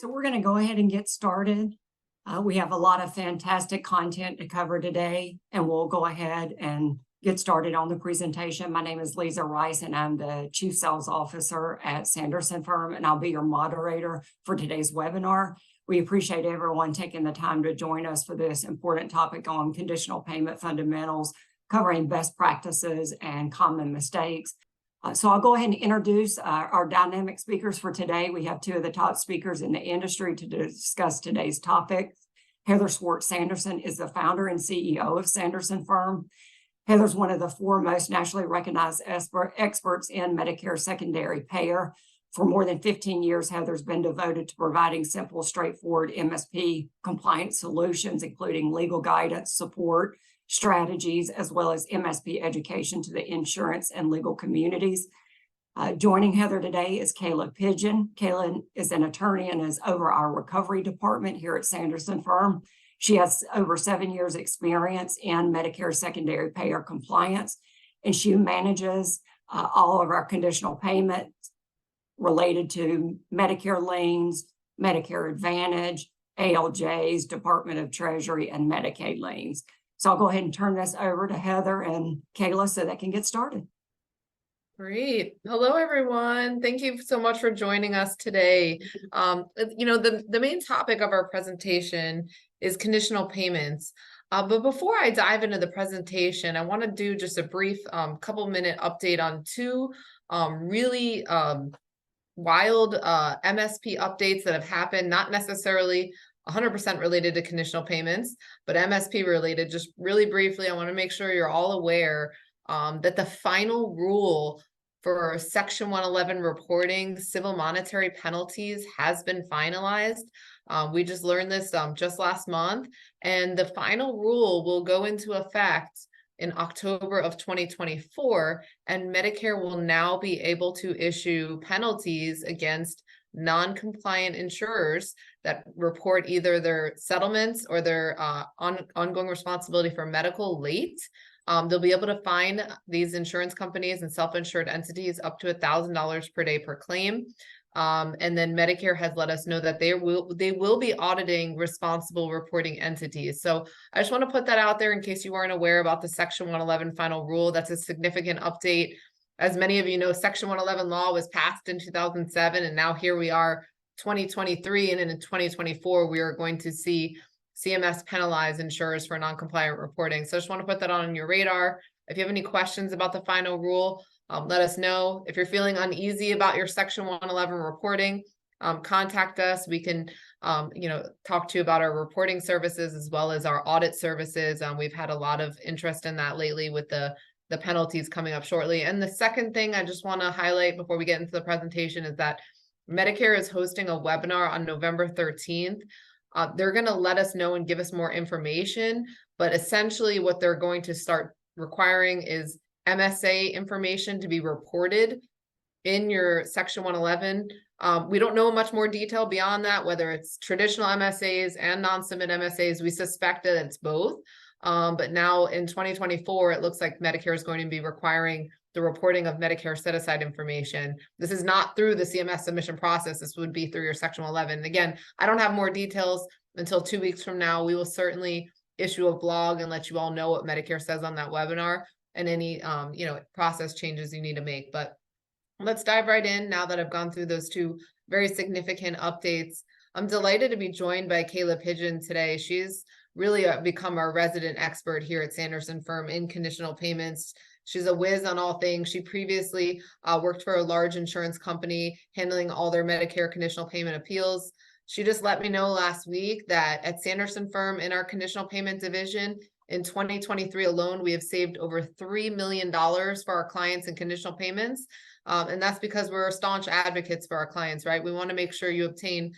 So we're going to go ahead and get started. We have a lot of fantastic content to cover today, and we'll go ahead and get started on the presentation. My name is Lisa Rice, and I'm the Chief Sales Officer at Sanderson Firm, and I'll be your moderator for today's webinar. We appreciate everyone taking the time to join us for this important topic on conditional payment fundamentals, covering best practices and common mistakes. So I'll go ahead and introduce our dynamic speakers for today. We have two of the top speakers in the industry to discuss today's topic. Heather Swartz Sanderson is the founder and CEO of Sanderson Firm. Heather's one of the foremost nationally recognized experts in Medicare secondary payer. For more than 15 years, Heather's been devoted to providing simple, straightforward MSP compliance solutions, including legal guidance, support, strategies, as well as MSP education to the insurance and legal communities. Joining Heather today is Kayla Pigeon. Kayla is an attorney and is over our recovery department here at Sanderson Firm. She has over 7 years experience in Medicare secondary payer compliance, and she manages all of our conditional payments related to Medicare liens, Medicare Advantage, ALJs, Department of Treasury, and Medicaid liens. So I'll go ahead and turn this over to Heather and Kayla so they can get started. Great. Hello, everyone. Thank you so much for joining us today. The main topic of our presentation is conditional payments. But before I dive into the presentation, I want to do just a brief couple-minute update on two really wild MSP updates that have happened, not necessarily 100% related to conditional payments, but MSP related. Just really briefly, I want to make sure you're all aware that the final rule for Section 111 reporting civil monetary penalties has been finalized. We just learned this just last month, and the final rule will go into effect in October of 2024, and Medicare will now be able to issue penalties against non-compliant insurers that report either their settlements or their ongoing responsibility for medical late. They'll be able to fine these insurance companies and self-insured entities up to $1,000 per day per claim. And then Medicare has let us know that they will be auditing responsible reporting entities. So I just want to put that out there in case you weren't aware about the Section 111 final rule. That's a significant update. As many of you know, Section 111 law was passed in 2007, and now here we are, 2023, and in 2024, we are going to see CMS penalize insurers for non-compliant reporting. So I just want to put that on your radar. If you have any questions about the final rule, let us know. If you're feeling uneasy about your Section 111 reporting, contact us. We can, talk to you about our reporting services as well as our audit services. We've had a lot of interest in that lately with the penalties coming up shortly. And the second thing I just want to highlight before we get into the presentation is that Medicare is hosting a webinar on November 13th. They're going to let us know and give us more information, but essentially what they're going to start requiring is MSA information to be reported in your Section 111. We don't know much more detail beyond that, whether it's traditional MSAs and non-submit MSAs. We suspect that it's both. But now in 2024, it looks like Medicare is going to be requiring the reporting of Medicare set-aside information. This is not through the CMS submission process. This would be through your Section 11. Again, I don't have more details until 2 weeks from now. We will certainly issue a blog and let you all know what Medicare says on that webinar and any process changes you need to make. But let's dive right in now that I've gone through those two very significant updates. I'm delighted to be joined by Kayla Pigeon today. She's really become our resident expert here at Sanderson Firm in conditional payments. She's a whiz on all things. She previously worked for a large insurance company handling all their Medicare conditional payment appeals. She just let me know last week that at Sanderson Firm in our conditional payment division in 2023 alone, we have saved over $3 million for our clients in conditional payments. And that's because we're staunch advocates for our clients, right? We want to make sure you obtain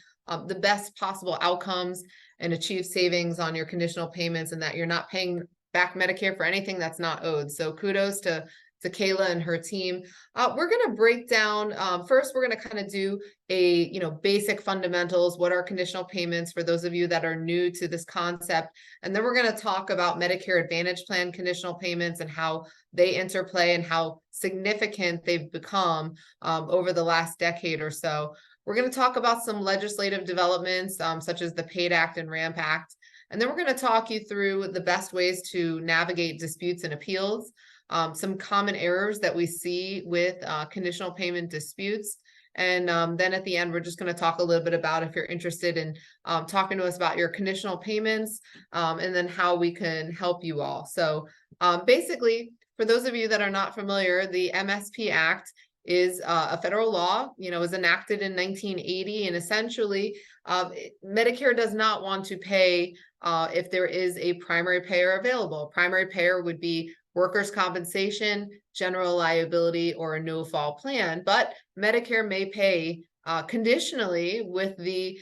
the best possible outcomes and achieve savings on your conditional payments, and that you're not paying back Medicare for anything that's not owed. So kudos to Kayla and her team. We're going to break down, first, we're going to kind of do a, basic fundamentals. What are conditional payments for those of you that are new to this concept? And then we're going to talk about Medicare Advantage Plan conditional payments and how they interplay and how significant they've become over the last decade or so. We're going to talk about some legislative developments, such as the PAID Act and RAMP Act. And then we're going to talk you through the best ways to navigate disputes and appeals, some common errors that we see with conditional payment disputes. And then at the end, we're just going to talk a little bit about if you're interested in talking to us about your conditional payments, and then how we can help you all. So basically, for those of you that are not familiar, the MSP Act is a federal law, was enacted in 1980, and essentially Medicare does not want to pay if there is a primary payer available. A primary payer would be workers' compensation, general liability, or a no-fault plan, but Medicare may pay conditionally with the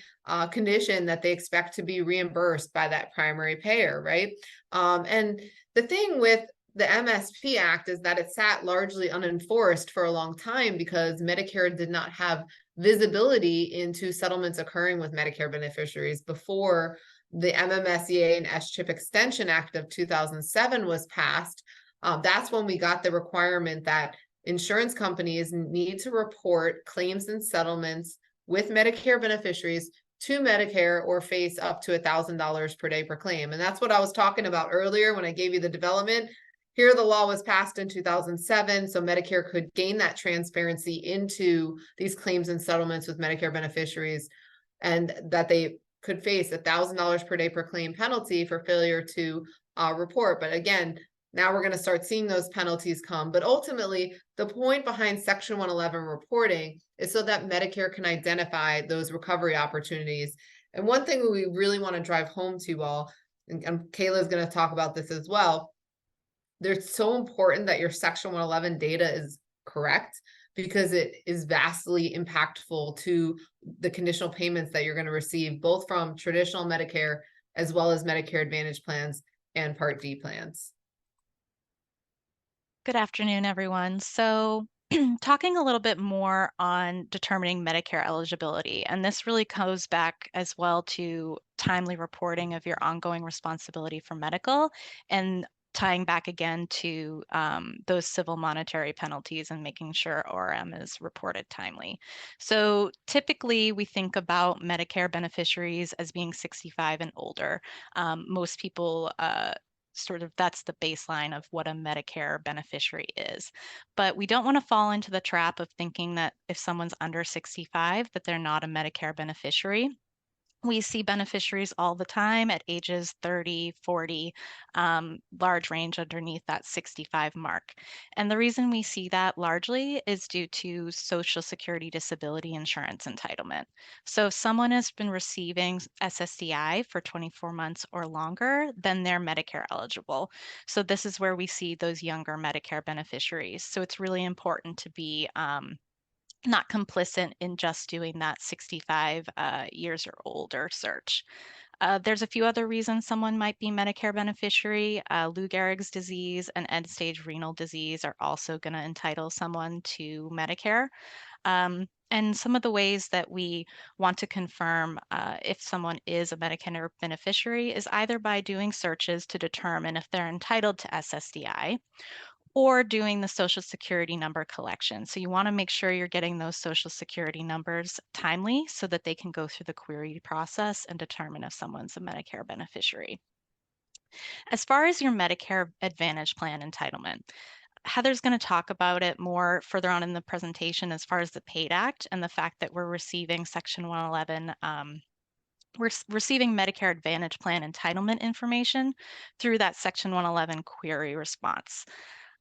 condition that they expect to be reimbursed by that primary payer, right? And the thing with the MSP Act is that it sat largely unenforced for a long time because Medicare did not have visibility into settlements occurring with Medicare beneficiaries before the MMSEA and SCHIP Extension Act of 2007 was passed. That's when we got the requirement that insurance companies need to report claims and settlements with Medicare beneficiaries to Medicare or face up to $1,000 per day per claim. And that's what I was talking about earlier when I gave you the development. Here, the law was passed in 2007, so Medicare could gain that transparency into these claims and settlements with Medicare beneficiaries, and that they could face $1,000 per day per claim penalty for failure to report. But again, now we're going to start seeing those penalties come. But ultimately, the point behind Section 111 reporting is so that Medicare can identify those recovery opportunities. And one thing we really want to drive home to you all, and Kayla is going to talk about this as well, it's so important that your Section 111 data is correct, because it is vastly impactful to the conditional payments that you're going to receive, both from traditional Medicare as well as Medicare Advantage plans and Part D plans. Good afternoon, everyone. So talking a little bit more on determining Medicare eligibility, and this really goes back as well to timely reporting of your ongoing responsibility for medical, and tying back again to those civil monetary penalties and making sure ORM is reported timely. So typically we think about Medicare beneficiaries as being 65 and older. Most people that's the baseline of what a Medicare beneficiary is. But we don't want to fall into the trap of thinking that if someone's under 65, that they're not a Medicare beneficiary. We see beneficiaries all the time at ages 30, 40, large range underneath that 65 mark. And the reason we see that largely is due to Social Security disability insurance entitlement. So if someone has been receiving SSDI for 24 months or longer, then they're Medicare eligible. So this is where we see those younger Medicare beneficiaries. So it's really important to be not complicit in just doing that 65 years or older search. There's a few other reasons someone might be Medicare beneficiary. Lou Gehrig's disease and end-stage renal disease are also going to entitle someone to Medicare. And some of the ways that we want to confirm if someone is a Medicare beneficiary is either by doing searches to determine if they're entitled to SSDI, or doing the Social Security number collection. So you want to make sure you're getting those Social Security numbers timely so that they can go through the query process and determine if someone's a Medicare beneficiary. As far as your Medicare Advantage plan entitlement, Heather's going to talk about it more further on in the presentation as far as the PAID Act and the fact that we're receiving Section 111 we're receiving Medicare Advantage plan entitlement information through that Section 111 query response.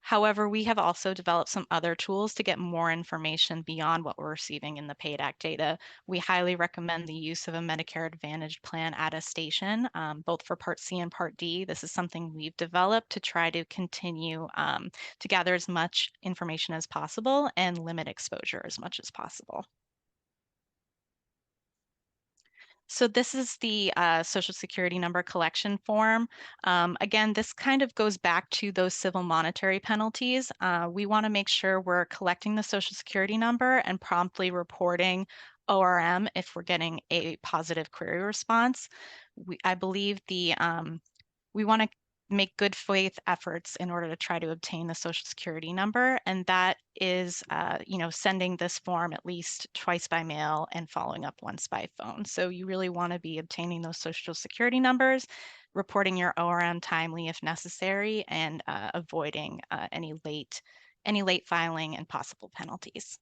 However, we have also developed some other tools to get more information beyond what we're receiving in the PAID Act data. We highly recommend the use of a Medicare Advantage plan attestation, both for Part C and Part D. This is something we've developed to try to continue to gather as much information as possible and limit exposure as much as possible. So this is the Social Security number collection form. Again, this kind of goes back to those civil monetary penalties. We want to make sure we're collecting the Social Security number and promptly reporting ORM if we're getting a positive query response. I believe we want to make good faith efforts in order to try to obtain the Social Security number. And that is, sending this form at least twice by mail and following up once by phone. So you really want to be obtaining those Social Security numbers, reporting your ORM timely if necessary, and avoiding any late filing and possible penalties.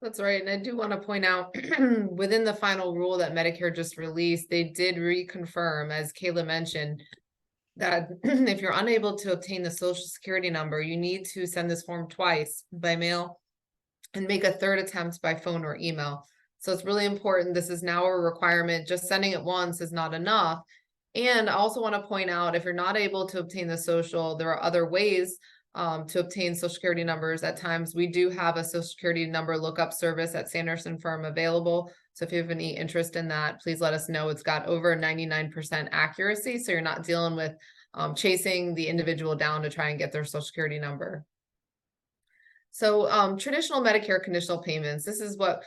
That's right. And I do want to point out within the final rule that Medicare just released, they did reconfirm, as Kayla mentioned, that if you're unable to obtain the Social Security number, you need to send this form twice by mail and make a third attempt by phone or email. So it's really important. This is now a requirement. Just sending it once is not enough. And I also want to point out, if you're not able to obtain the social, there are other ways to obtain Social Security numbers. At times, we do have a Social Security number lookup service at Sanderson Firm available. So if you have any interest in that, please let us know. It's got over 99% accuracy, so you're not dealing with chasing the individual down to try and get their Social Security number. So traditional Medicare conditional payments, this is what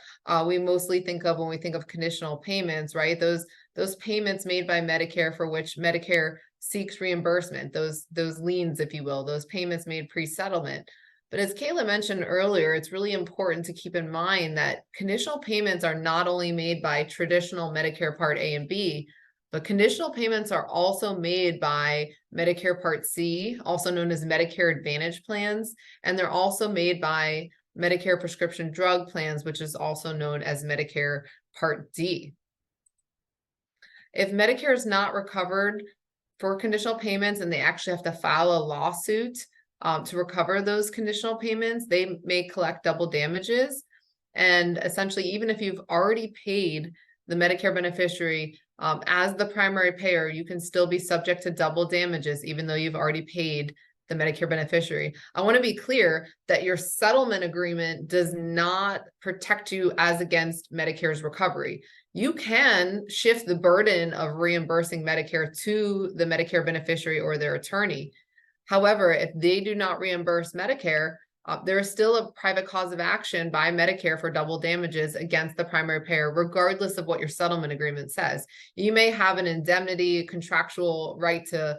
we mostly think of when we think of conditional payments, right? Those payments made by Medicare for which Medicare seeks reimbursement, those liens, if you will, those payments made pre-settlement. But as Kayla mentioned earlier, it's really important to keep in mind that conditional payments are not only made by traditional Medicare Part A and B, but conditional payments are also made by Medicare Part C, also known as Medicare Advantage plans, and they're also made by Medicare prescription drug plans, which is also known as Medicare Part D. If Medicare is not recovered for conditional payments and they actually have to file a lawsuit to recover those conditional payments, they may collect double damages. And essentially, even if you've already paid the Medicare beneficiary as the primary payer, you can still be subject to double damages, even though you've already paid the Medicare beneficiary. I want to be clear that your settlement agreement does not protect you as against Medicare's recovery. You can shift the burden of reimbursing Medicare to the Medicare beneficiary or their attorney. However, if they do not reimburse Medicare, there is still a private cause of action by Medicare for double damages against the primary payer, regardless of what your settlement agreement says. You may have an indemnity contractual right to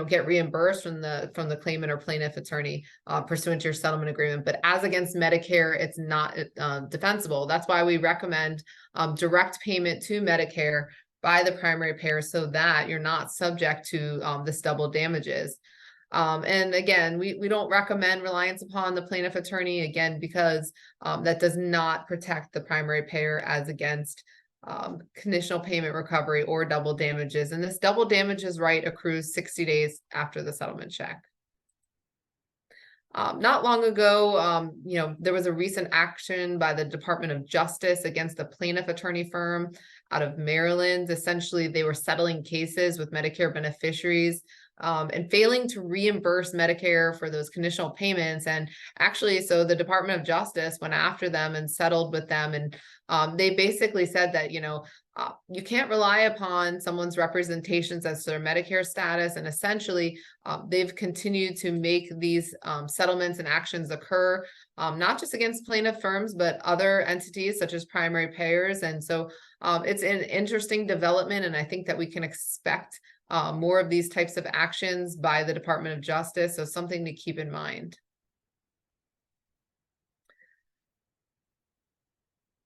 get reimbursed from the claimant or plaintiff attorney pursuant to your settlement agreement, but as against Medicare, it's not defensible. That's why we recommend direct payment to Medicare by the primary payer, so that you're not subject to this double damages. And again, we don't recommend reliance upon the plaintiff attorney, again, because that does not protect the primary payer as against conditional payment recovery or double damages. And this double damages right accrues 60 days after the settlement check. Not long ago, there was a recent action by the Department of Justice against a plaintiff attorney firm out of Maryland. Essentially, they were settling cases with Medicare beneficiaries and failing to reimburse Medicare for those conditional payments. And actually, so the Department of Justice went after them and settled with them. And they basically said that, you can't rely upon someone's representations as to their Medicare status. And essentially, they've continued to make these settlements and actions occur, not just against plaintiff firms, but other entities such as primary payers. And so it's an interesting development. And I think that we can expect more of these types of actions by the Department of Justice. So something to keep in mind.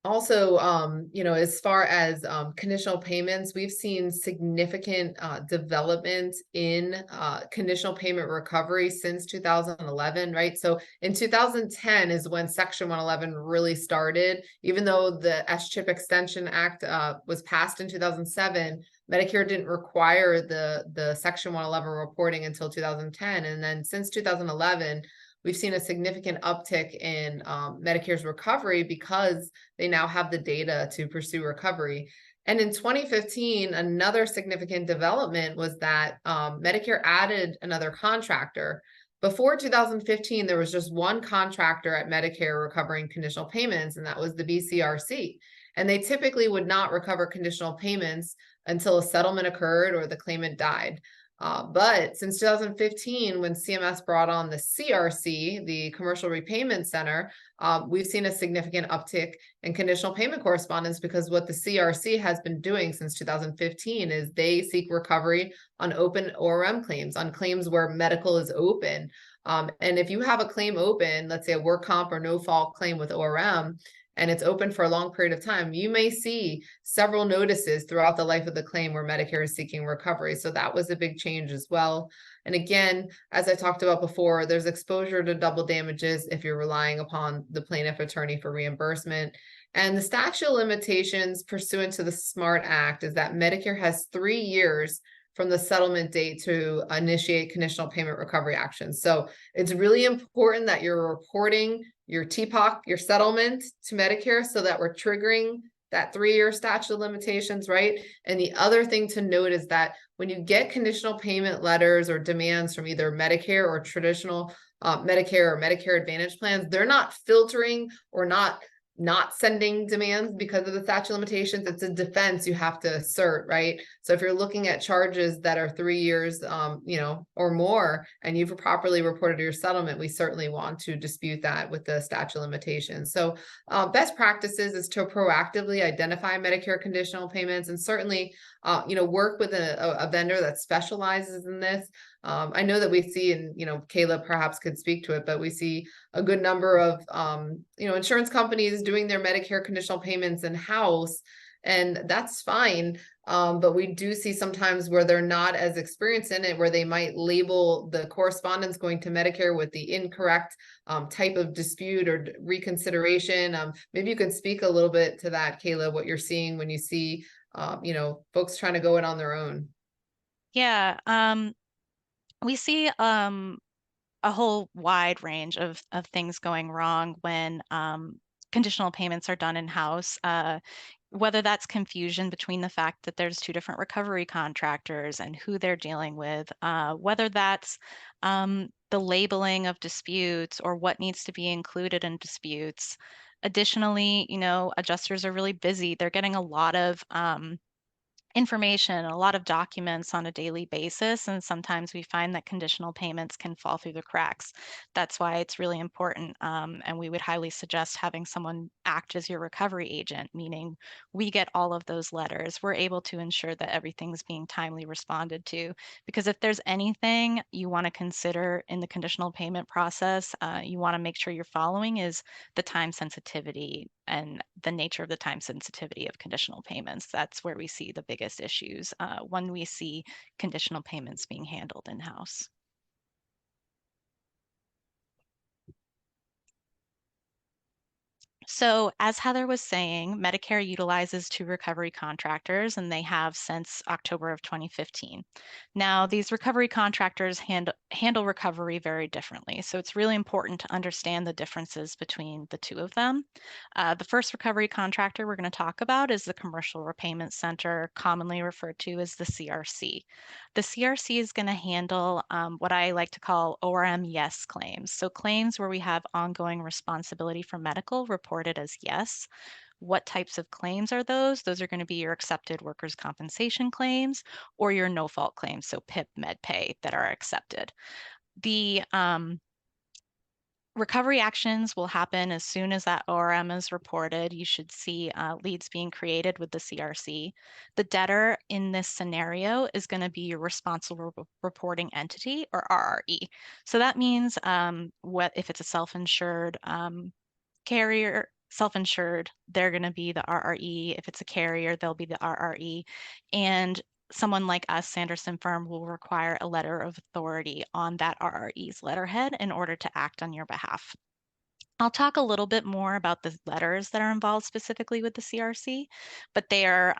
Also, as far as conditional payments, we've seen significant development in conditional payment recovery since 2011, right? So in 2010 is when Section 111 really started. Even though the SCHIP Extension Act was passed in 2007, Medicare didn't require the Section 111 reporting until 2010. And then since 2011, we've seen a significant uptick in Medicare's recovery because they now have the data to pursue recovery. And in 2015, another significant development was that Medicare added another contractor. Before 2015, there was just one contractor at Medicare recovering conditional payments, and that was the BCRC. And they typically would not recover conditional payments until a settlement occurred or the claimant died. But since 2015, when CMS brought on the CRC, the Commercial Repayment Center, we've seen a significant uptick in conditional payment correspondence, because what the CRC has been doing since 2015 is they seek recovery on open ORM claims, on claims where medical is open. And if you have a claim open, let's say a work comp or no fault claim with ORM, and it's open for a long period of time, you may see several notices throughout the life of the claim where Medicare is seeking recovery. So that was a big change as well. And again, as I talked about before, there's exposure to double damages if you're relying upon the plaintiff attorney for reimbursement. And the statute of limitations pursuant to the SMART Act is that Medicare has 3 years from the settlement date to initiate conditional payment recovery actions. So it's really important that you're reporting your TPOC, your settlement, to Medicare, so that we're triggering that 3-year statute of limitations, right? And the other thing to note is that when you get conditional payment letters or demands from either Medicare or traditional Medicare or Medicare Advantage plans, they're not filtering or not sending demands because of the statute of limitations. It's a defense you have to assert, right? So if you're looking at charges that are 3 years, or more, and you've properly reported your settlement, we certainly want to dispute that with the statute of limitations. So best practices is to proactively identify Medicare conditional payments, and certainly, work with a vendor that specializes in this. I know that we see, and Kayla perhaps could speak to it, but we see a good number of insurance companies doing their Medicare conditional payments in-house, and that's fine. But we do see sometimes where they're not as experienced in it, where they might label the correspondence going to Medicare with the incorrect type of dispute or reconsideration. Maybe you can speak a little bit to that, Kayla, what you're seeing when you see folks trying to go it on their own. Yeah, we see a whole wide range of things going wrong when conditional payments are done in-house. Whether that's confusion between the fact that there's 2 different recovery contractors and who they're dealing with, whether that's the labeling of disputes or what needs to be included in disputes. Additionally, adjusters are really busy. They're getting a lot of information, a lot of documents on a daily basis, and sometimes we find that conditional payments can fall through the cracks. That's why it's really important, and we would highly suggest having someone act as your recovery agent, meaning we get all of those letters. We're able to ensure that everything's being timely responded to, because if there's anything you want to consider in the conditional payment process, you want to make sure you're following is the time sensitivity and the nature of the time sensitivity of conditional payments. That's where we see the biggest issues when we see conditional payments being handled in-house. So as Heather was saying, Medicare utilizes 2 recovery contractors, and they have since October of 2015. Now, these recovery contractors handle recovery very differently. So it's really important to understand the differences between the 2 of them. The first recovery contractor we're going to talk about is the Commercial Repayment Center, commonly referred to as the CRC. The CRC is going to handle what I like to call ORM yes claims. So claims where we have ongoing responsibility for medical reported as yes. What types of claims are those? Those are going to be your accepted workers' compensation claims or your no-fault claims, so PIP, MedPay, that are accepted. The recovery actions will happen as soon as that ORM is reported. You should see leads being created with the CRC. The debtor in this scenario is going to be your responsible reporting entity, or RRE. So that means if it's a self-insured carrier, self-insured, they're going to be the RRE. If it's a carrier, they'll be the RRE. And someone like us, Sanderson Firm, will require a letter of authority on that RRE's letterhead in order to act on your behalf. I'll talk a little bit more about the letters that are involved specifically with the CRC, but they are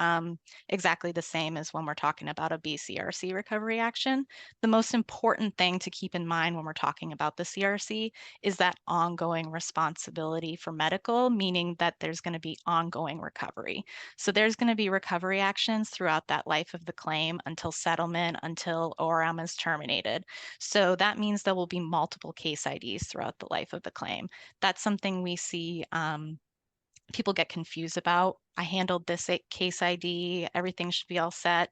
exactly the same as when we're talking about a BCRC recovery action. The most important thing to keep in mind when we're talking about the CRC is that ongoing responsibility for medical, meaning that there's going to be ongoing recovery. So there's going to be recovery actions throughout that life of the claim until settlement, until ORM is terminated. So that means there will be multiple case IDs throughout the life of the claim. That's something we see people get confused about. I handled this case ID, everything should be all set.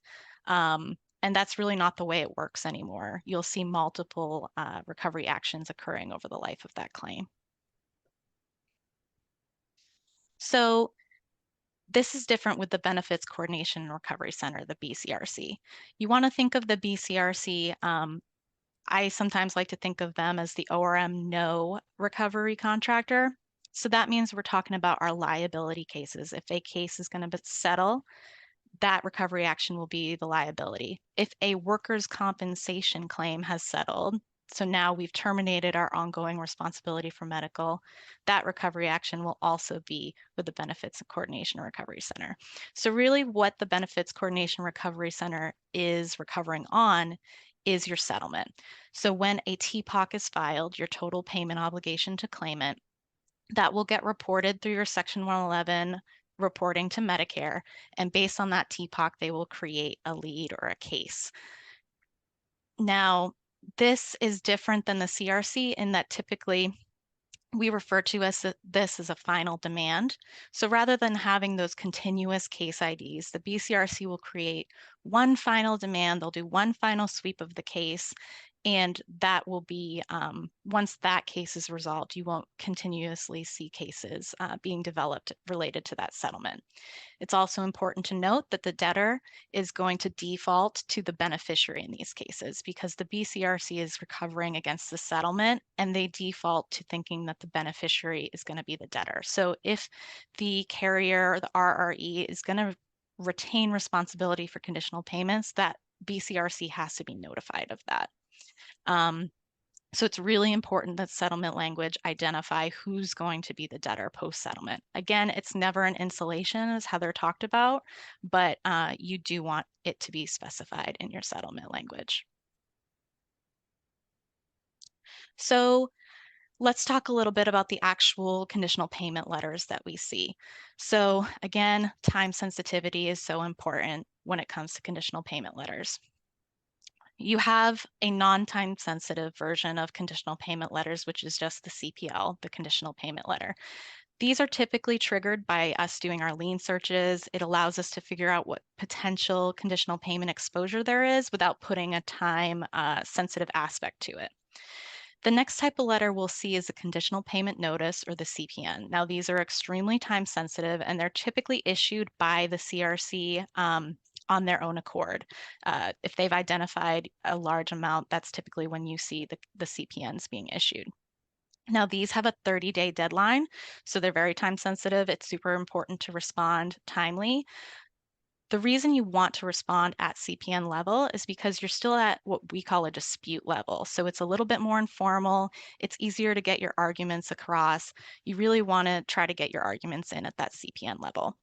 And that's really not the way it works anymore. You'll see multiple recovery actions occurring over the life of that claim. So this is different with the Benefits Coordination and Recovery Center, the BCRC. You want to think of the BCRC, I sometimes like to think of them as the ORM no recovery contractor. So that means we're talking about our liability cases. If a case is going to settle, that recovery action will be the liability. If a workers' compensation claim has settled, so now we've terminated our ongoing responsibility for medical, that recovery action will also be with the Benefits Coordination and Recovery Center. So really what the Benefits Coordination and Recovery Center is recovering on is your settlement. So when a TPOC is filed, your total payment obligation to claimant, that will get reported through your Section 111 reporting to Medicare. And based on that TPOC, they will create a lead or a case. Now, this is different than the CRC in that typically we refer to this as a final demand. So rather than having those continuous case IDs, the BCRC will create one final demand. They'll do one final sweep of the case. And that will be, once that case is resolved, you won't continuously see cases being developed related to that settlement. It's also important to note that the debtor is going to default to the beneficiary in these cases because the BCRC is recovering against the settlement and they default to thinking that the beneficiary is going to be the debtor. So if the carrier, the RRE, is going to retain responsibility for conditional payments, that BCRC has to be notified of that. So it's really important that settlement language identify who's going to be the debtor post-settlement. Again, it's never an insulation, as Heather talked about, but you do want it to be specified in your settlement language. So let's talk a little bit about the actual conditional payment letters that we see. So again, time sensitivity is so important when it comes to conditional payment letters. You have a non-time sensitive version of conditional payment letters, which is just the CPL, the conditional payment letter. These are typically triggered by us doing our lien searches. It allows us to figure out what potential conditional payment exposure there is without putting a time sensitive aspect to it. The next type of letter we'll see is a conditional payment notice, or the CPN. Now, these are extremely time sensitive and they're typically issued by the CRC on their own accord. If they've identified a large amount, that's typically when you see the CPNs being issued. Now, these have a 30-day deadline, so they're very time sensitive. It's super important to respond timely. The reason you want to respond at CPN level is because you're still at what we call a dispute level. So it's a little bit more informal. It's easier to get your arguments across. You really want to try to get your arguments in at that CPN level.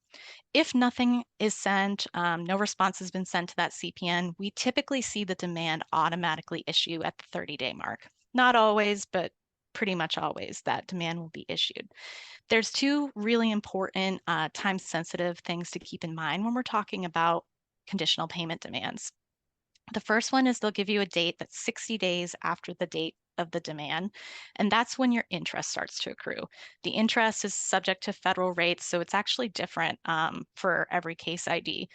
If nothing is sent, no response has been sent to that CPN, we typically see the demand automatically issue at the 30-day mark. Not always, but pretty much always that demand will be issued. There's two really important time-sensitive things to keep in mind when we're talking about conditional payment demands. The first one is they'll give you a date that's 60 days after the date of the demand, and that's when your interest starts to accrue. The interest is subject to federal rates, so it's actually different for every case ID,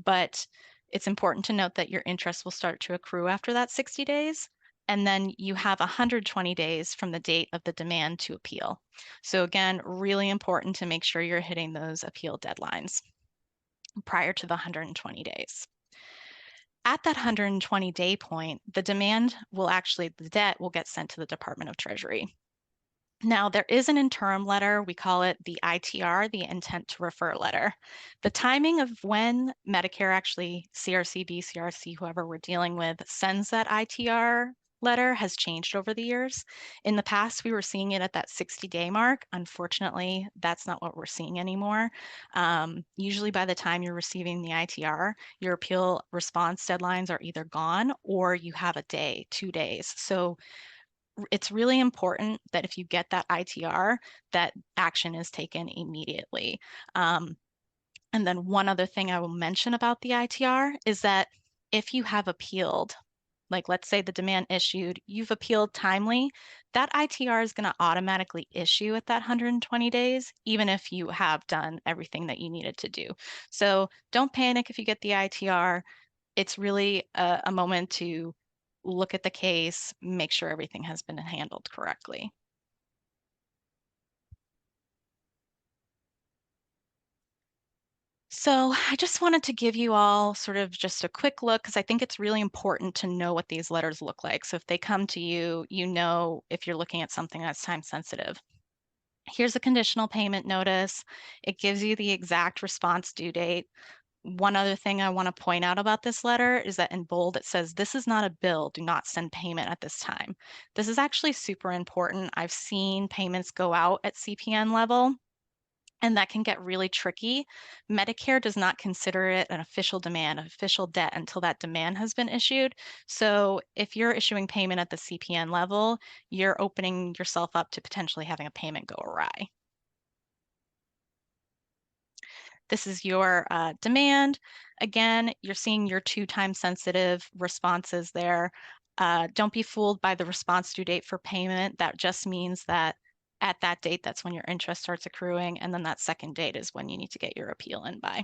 but it's important to note that your interest will start to accrue after that 60 days. And then you have 120 days from the date of the demand to appeal. So again, really important to make sure you're hitting those appeal deadlines prior to the 120 days. At that 120-day point, the debt will get sent to the Department of Treasury. Now, there is an interim letter. We call it the ITR, the intent to refer letter. The timing of when Medicare actually, CRC, BCRC, whoever we're dealing with, sends that ITR letter has changed over the years. In the past, we were seeing it at that 60-day mark. Unfortunately, that's not what we're seeing anymore. Usually by the time you're receiving the ITR, your appeal response deadlines are either gone or you have a day, 2 days. So it's really important that if you get that ITR, that action is taken immediately. And then one other thing I will mention about the ITR is that if you have appealed, like let's say the demand issued, you've appealed timely, that ITR is going to automatically issue at that 120 days, even if you have done everything that you needed to do. So don't panic if you get the ITR. it's really a moment to look at the case, make sure everything has been handled correctly. So I just wanted to give you all sort of just a quick look, because I think it's really important to know what these letters look like. So if they come to you, you know if you're looking at something that's time sensitive. Here's a conditional payment notice. It gives you the exact response due date. One other thing I want to point out about this letter is that in bold it says, "This is not a bill. Do not send payment at this time." This is actually super important. I've seen payments go out at CPN level, and that can get really tricky. Medicare does not consider it an official demand, an official debt, until that demand has been issued. So if you're issuing payment at the CPN level, you're opening yourself up to potentially having a payment go awry. This is your demand. Again, you're seeing your 2 time sensitive responses there. Don't be fooled by the response due date for payment. That just means that at that date, that's when your interest starts accruing, and then that second date is when you need to get your appeal in by.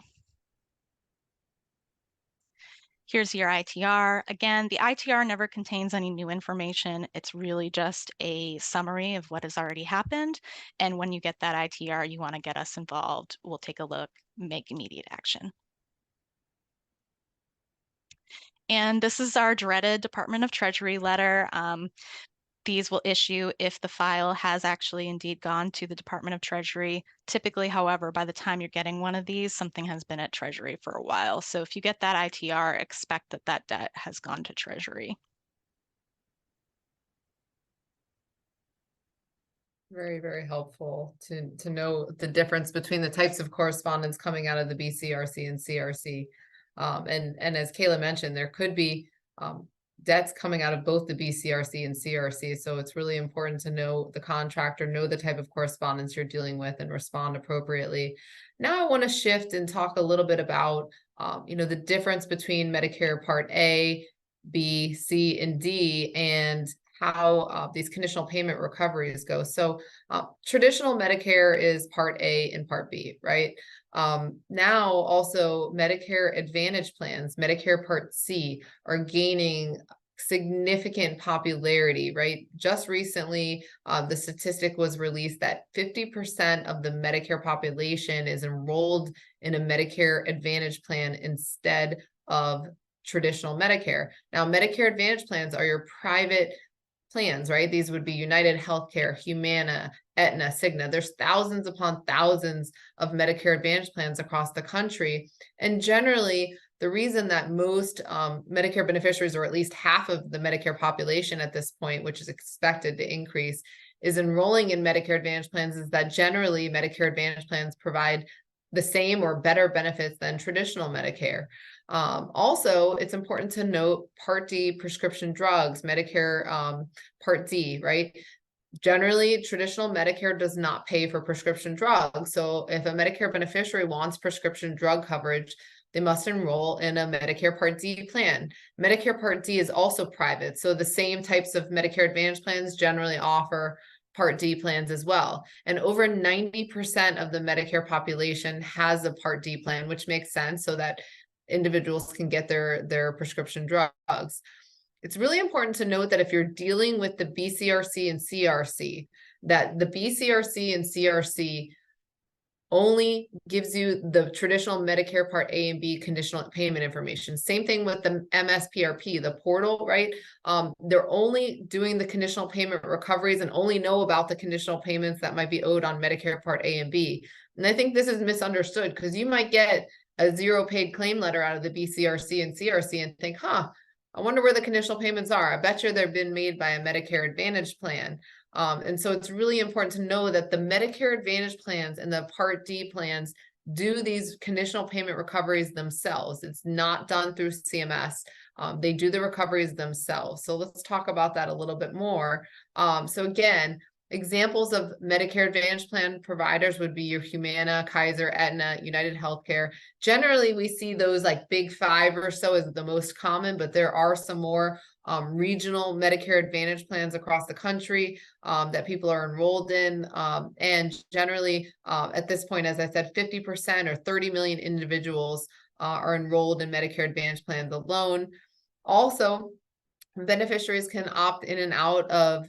Here's your ITR. Again, the ITR never contains any new information. It's really just a summary of what has already happened. And when you get that ITR, you want to get us involved. We'll take a look, make immediate action. And this is our dreaded Department of Treasury letter. These will issue if the file has actually indeed gone to the Department of Treasury. Typically, however, by the time you're getting one of these, something has been at Treasury for a while. So if you get that ITR, expect that that debt has gone to Treasury. Very, very helpful to know the difference between the types of correspondence coming out of the BCRC and CRC. And as Kayla mentioned, there could be debts coming out of both the BCRC and CRC. So it's really important to know the contractor, know the type of correspondence you're dealing with, and respond appropriately. Now I want to shift and talk a little bit about the difference between Medicare Part A, B, C, and D, and how these conditional payment recoveries go. So traditional Medicare is Part A and Part B, right? Now also Medicare Advantage plans, Medicare Part C, are gaining significant popularity, right? Just recently, the statistic was released that 50% of the Medicare population is enrolled in a Medicare Advantage plan instead of traditional Medicare. Now, Medicare Advantage plans are your private plans, right? These would be United Healthcare, Humana, Aetna, Cigna. There's thousands upon thousands of Medicare Advantage plans across the country. And generally, the reason that most Medicare beneficiaries, or at least half of the Medicare population at this point, which is expected to increase, is enrolling in Medicare Advantage plans is that generally Medicare Advantage plans provide the same or better benefits than traditional Medicare. Also, it's important to note Part D prescription drugs, Medicare Part D, right? Generally, traditional Medicare does not pay for prescription drugs. So if a Medicare beneficiary wants prescription drug coverage, they must enroll in a Medicare Part D plan. Medicare Part D is also private. So the same types of Medicare Advantage plans generally offer Part D plans as well. And over 90% of the Medicare population has a Part D plan, which makes sense so that individuals can get their prescription drugs. It's really important to note that if you're dealing with the BCRC and CRC, that the BCRC and CRC only gives you the traditional Medicare Part A and B conditional payment information. Same thing with the MSPRP, the portal, right? They're only doing the conditional payment recoveries and only know about the conditional payments that might be owed on Medicare Part A and B. And I think this is misunderstood because you might get a zero paid claim letter out of the BCRC and CRC and think, I wonder where the conditional payments are. I bet you they've been made by a Medicare Advantage plan. And so it's really important to know that the Medicare Advantage plans and the Part D plans do these conditional payment recoveries themselves. It's not done through CMS. They do the recoveries themselves. So let's talk about that a little bit more. So again, examples of Medicare Advantage plan providers would be your Humana, Kaiser, Aetna, United Healthcare. Generally, we see those like big five or so as the most common, but there are some more regional Medicare Advantage plans across the country that people are enrolled in. And generally, at this point, as I said, 50% or 30 million individuals are enrolled in Medicare Advantage plans alone. Also, beneficiaries can opt in and out of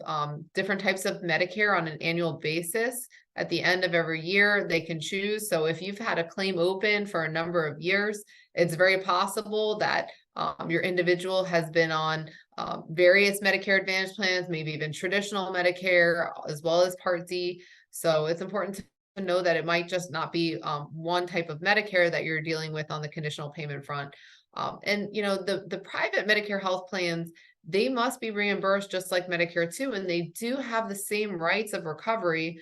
different types of Medicare on an annual basis. At the end of every year, they can choose. So if you've had a claim open for a number of years, it's very possible that your individual has been on various Medicare Advantage plans, maybe even traditional Medicare, as well as Part D. So it's important to know that it might just not be one type of Medicare that you're dealing with on the conditional payment front. And you know, the private Medicare health plans, they must be reimbursed just like Medicare too, and they do have the same rights of recovery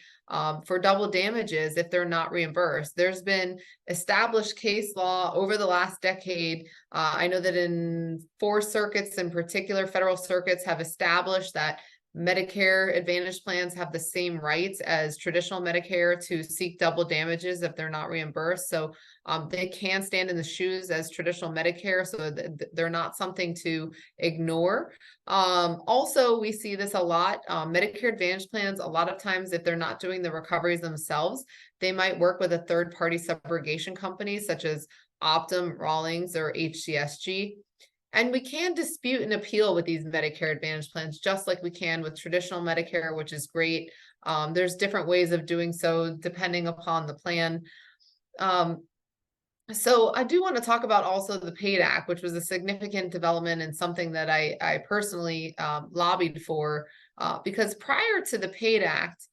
for double damages if they're not reimbursed. There's been established case law over the last decade. I know that in 4 circuits in particular, federal circuits have established that Medicare Advantage plans have the same rights as traditional Medicare to seek double damages if they're not reimbursed. So they can stand in the shoes as traditional Medicare, so they're not something to ignore. Also, we see this a lot. Medicare Advantage plans, a lot of times, if they're not doing the recoveries themselves, they might work with a third-party subrogation company such as Optum, Rawlings, or HCSG. And we can dispute and appeal with these Medicare Advantage plans, just like we can with traditional Medicare, which is great. There's different ways of doing so depending upon the plan. So I do want to talk about also the PAID Act, which was a significant development and something that I personally lobbied for, because prior to the PAID Act,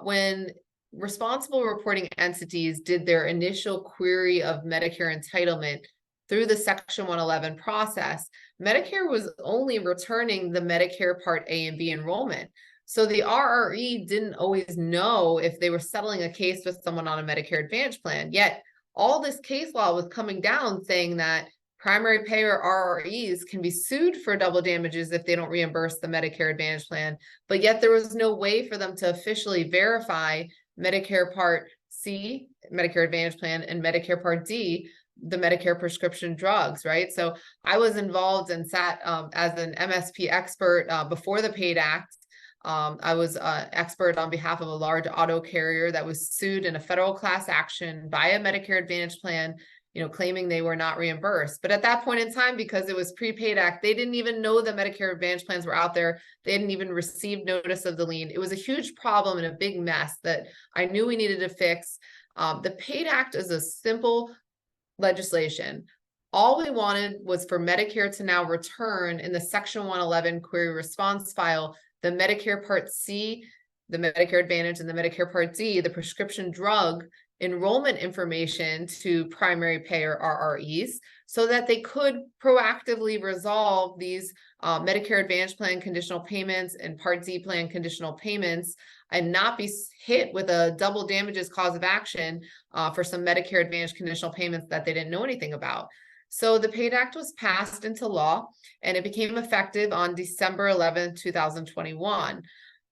when responsible reporting entities did their initial query of Medicare entitlement through the Section 111 process, Medicare was only returning the Medicare Part A and B enrollment. So the RRE didn't always know if they were settling a case with someone on a Medicare Advantage plan. Yet all this case law was coming down saying that primary payer RREs can be sued for double damages if they don't reimburse the Medicare Advantage plan. But yet there was no way for them to officially verify Medicare Part C, Medicare Advantage plan, and Medicare Part D, the Medicare prescription drugs, right? So I was involved and sat as an MSP expert before the PAID Act. I was an expert on behalf of a large auto carrier that was sued in a federal class action by a Medicare Advantage plan, you know, claiming they were not reimbursed. But at that point in time, because it was pre-PAID Act, they didn't even know that Medicare Advantage plans were out there. They hadn't even received notice of the lien. It was a huge problem and a big mess that I knew we needed to fix. The PAID Act is a simple legislation. All we wanted was for Medicare to now return in the Section 111 query response file the Medicare Part C, the Medicare Advantage, and the Medicare Part D, the prescription drug enrollment information to primary payer RREs, so that they could proactively resolve these Medicare Advantage plan conditional payments and Part D plan conditional payments, and not be hit with a double damages cause of action for some Medicare Advantage conditional payments that they didn't know anything about. So the PAID Act was passed into law, and it became effective on December 11, 2021.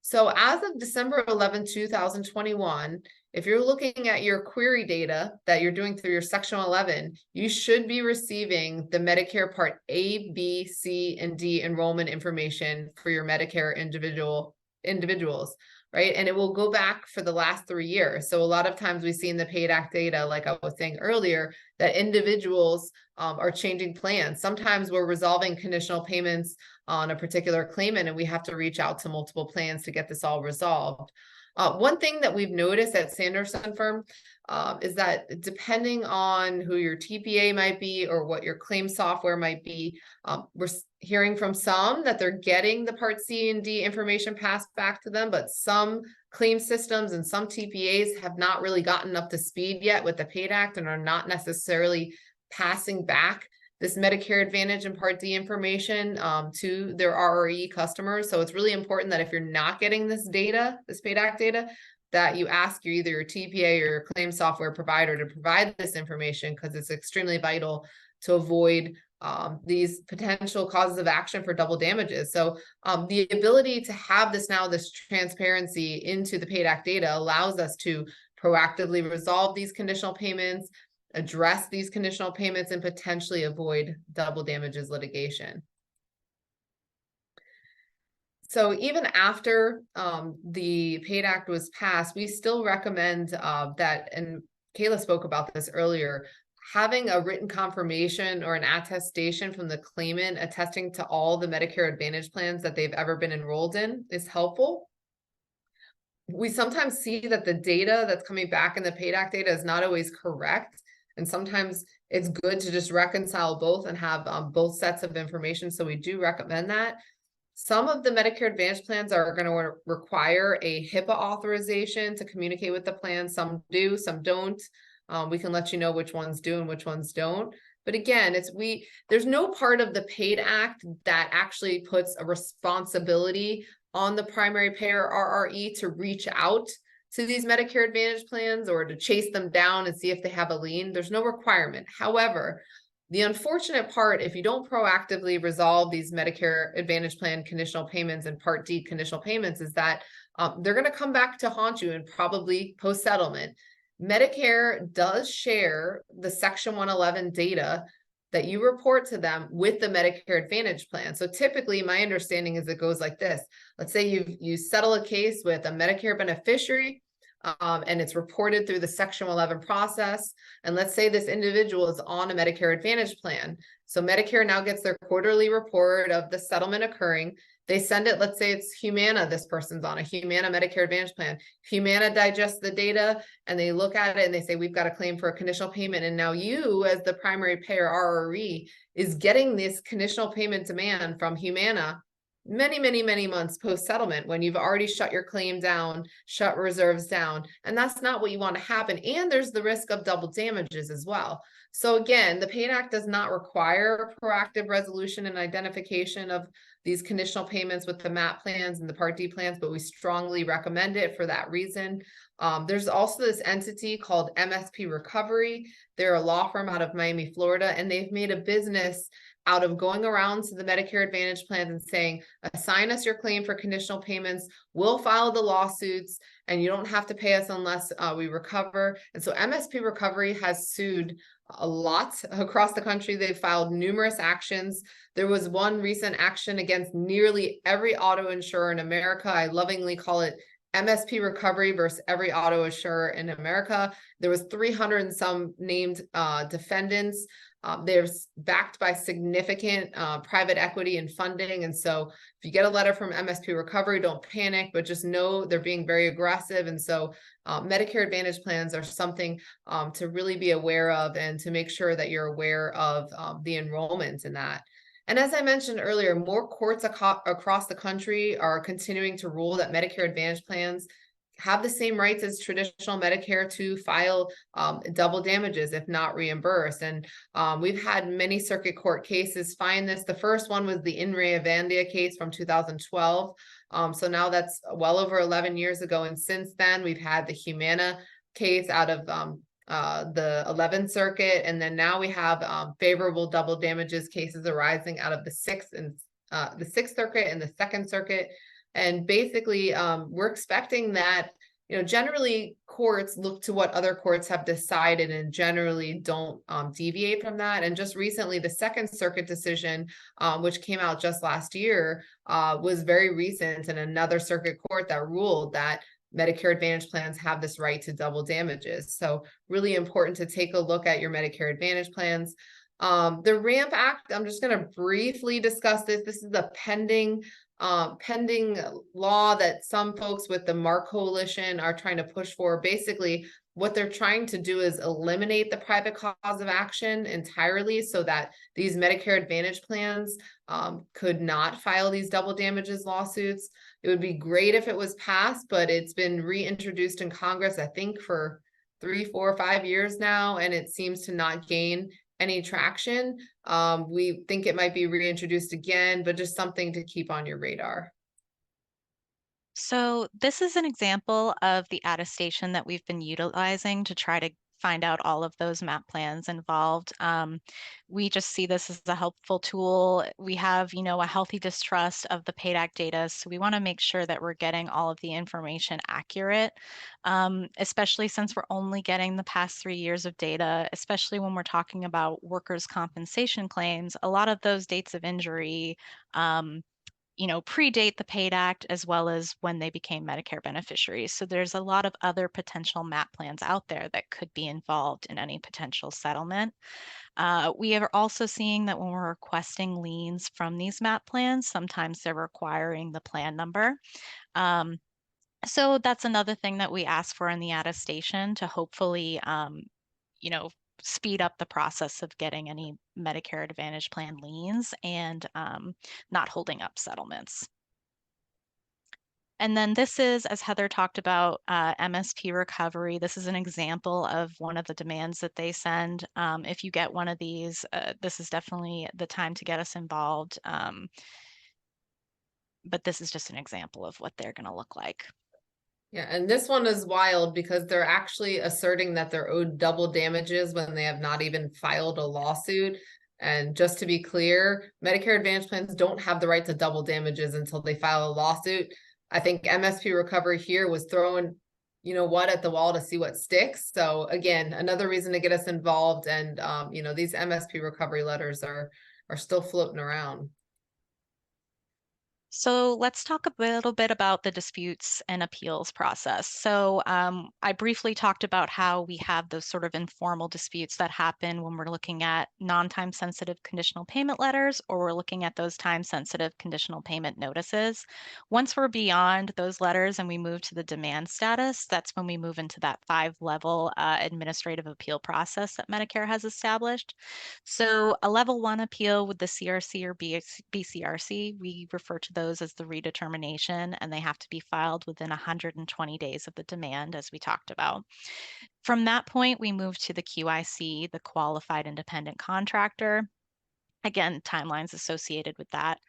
So as of December 11, 2021, if you're looking at your query data that you're doing through your Section 11, you should be receiving the Medicare Part A, B, C, and D enrollment information for your Medicare individuals, right? And it will go back for the last 3 years. So a lot of times we see in the PAID Act data, like I was saying earlier, that individuals are changing plans. Sometimes we're resolving conditional payments on a particular claimant, and we have to reach out to multiple plans to get this all resolved. One thing that we've noticed at Sanderson Firm is that depending on who your TPA might be or what your claim software might be, we're hearing from some that they're getting the Part C and D information passed back to them, but some claim systems and some TPAs have not really gotten up to speed yet with the PAID Act and are not necessarily passing back this Medicare Advantage and Part D information to their RRE customers. So it's really important that if you're not getting this data, this PAID Act data, that you ask either your TPA or your claim software provider to provide this information, because it's extremely vital to avoid these potential causes of action for double damages. So the ability to have this now, this transparency into the PAID Act data, allows us to proactively resolve these conditional payments, address these conditional payments, and potentially avoid double damages litigation. So even after the PAID Act was passed, we still recommend that, and Kayla spoke about this earlier, having a written confirmation or an attestation from the claimant attesting to all the Medicare Advantage plans that they've ever been enrolled in is helpful. We sometimes see that the data that's coming back in the PAID Act data is not always correct. And sometimes it's good to just reconcile both and have both sets of information. So we do recommend that. Some of the Medicare Advantage plans are going to require a HIPAA authorization to communicate with the plan. Some do, some don't. We can let you know which ones do and which ones don't. But again, there's no part of the PAID Act that actually puts a responsibility on the primary payer RRE to reach out to these Medicare Advantage plans or to chase them down and see if they have a lien. There's no requirement. However, the unfortunate part, if you don't proactively resolve these Medicare Advantage plan conditional payments and Part D conditional payments, is that they're going to come back to haunt you and probably post-settlement. Medicare does share the Section 111 data that you report to them with the Medicare Advantage plan. So typically my understanding is it goes like this. Let's say you settle a case with a Medicare beneficiary and it's reported through the Section 11 process. And let's say this individual is on a Medicare Advantage plan. So Medicare now gets their quarterly report of the settlement occurring. They send it, let's say it's Humana, this person's on a Humana Medicare Advantage plan. Humana digests the data and they look at it and they say, we've got a claim for a conditional payment. And now you, as the primary payer RRE, is getting this conditional payment demand from Humana many months post-settlement when you've already shut your claim down, shut reserves down. And that's not what you want to happen. And there's the risk of double damages as well. So again, the PAID Act does not require proactive resolution and identification of these conditional payments with the MAP plans and the Part D plans, but we strongly recommend it for that reason. There's also this entity called MSP Recovery. They're a law firm out of Miami, Florida, and they've made a business out of going around to the Medicare Advantage plans and saying, assign us your claim for conditional payments, we'll file the lawsuits, and you don't have to pay us unless we recover. And so MSP Recovery has sued a lot across the country. They've filed numerous actions. There was one recent action against nearly every auto insurer in America. I lovingly call it MSP Recovery versus every auto insurer in America. There was 300 and some named defendants. They're backed by significant private equity and funding. And so if you get a letter from MSP Recovery, don't panic, but just know they're being very aggressive. And so Medicare Advantage plans are something to really be aware of and to make sure that you're aware of the enrollment in that. And as I mentioned earlier, more courts across the country are continuing to rule that Medicare Advantage plans have the same rights as traditional Medicare to file double damages if not reimbursed. And we've had many circuit court cases find this. The first one was the In Re Avandia case from 2012. So now that's well over 11 years ago. And since then, we've had the Humana case out of the 11th Circuit. And then now we have favorable double damages cases arising out of the 6th Circuit and the 2nd Circuit. And basically, we're expecting that, generally courts look to what other courts have decided and generally don't deviate from that. And just recently, the 2nd Circuit decision, which came out just last year, was very recent, and another circuit court that ruled that Medicare Advantage plans have this right to double damages. So really important to take a look at your Medicare Advantage plans. The RAMP Act, I'm just going to briefly discuss this. This is the pending law that some folks with the MARC Coalition are trying to push for. Basically, what they're trying to do is eliminate the private cause of action entirely so that these Medicare Advantage plans could not file these double damages lawsuits. It would be great if it was passed, but it's been reintroduced in Congress, I think, for 3, 4, 5 years now, and it seems to not gain any traction. We think it might be reintroduced again, but just something to keep on your radar. So this is an example of the attestation that we've been utilizing to try to find out all of those MAP plans involved. We just see this as a helpful tool. We have, a healthy distrust of the PAID Act data, so we want to make sure that we're getting all of the information accurate, especially since we're only getting the past 3 years of data, especially when we're talking about workers' compensation claims. A lot of those dates of injury predate the PAID Act as well as when they became Medicare beneficiaries. So there's a lot of other potential MAP plans out there that could be involved in any potential settlement. We are also seeing that when we're requesting liens from these MAP plans, sometimes they're requiring the plan number. So that's another thing that we ask for in the attestation to hopefully, speed up the process of getting any Medicare Advantage plan liens and not holding up settlements. And then this is, as Heather talked about, MSP recovery. This is an example of one of the demands that they send. If you get one of these, this is definitely the time to get us involved. But this is just an example of what they're going to look like. Yeah, and this one is wild because they're actually asserting that they're owed double damages when they have not even filed a lawsuit. And just to be clear, Medicare Advantage plans don't have the right to double damages until they file a lawsuit. I think MSP recovery here was throwing, at the wall to see what sticks. So again, another reason to get us involved. And these MSP recovery letters are still floating around. So let's talk a little bit about the disputes and appeals process. So I briefly talked about how we have those sort of informal disputes that happen when we're looking at non-time sensitive conditional payment letters, or we're looking at those time sensitive conditional payment notices. Once we're beyond those letters and we move to the demand status, that's when we move into that 5-level administrative appeal process that Medicare has established. So a level 1 appeal with the CRC or BCRC, we refer to those as the redetermination, and they have to be filed within 120 days of the demand, as we talked about. From that point, we move to the QIC, the Qualified Independent Contractor. Again, timelines associated with that.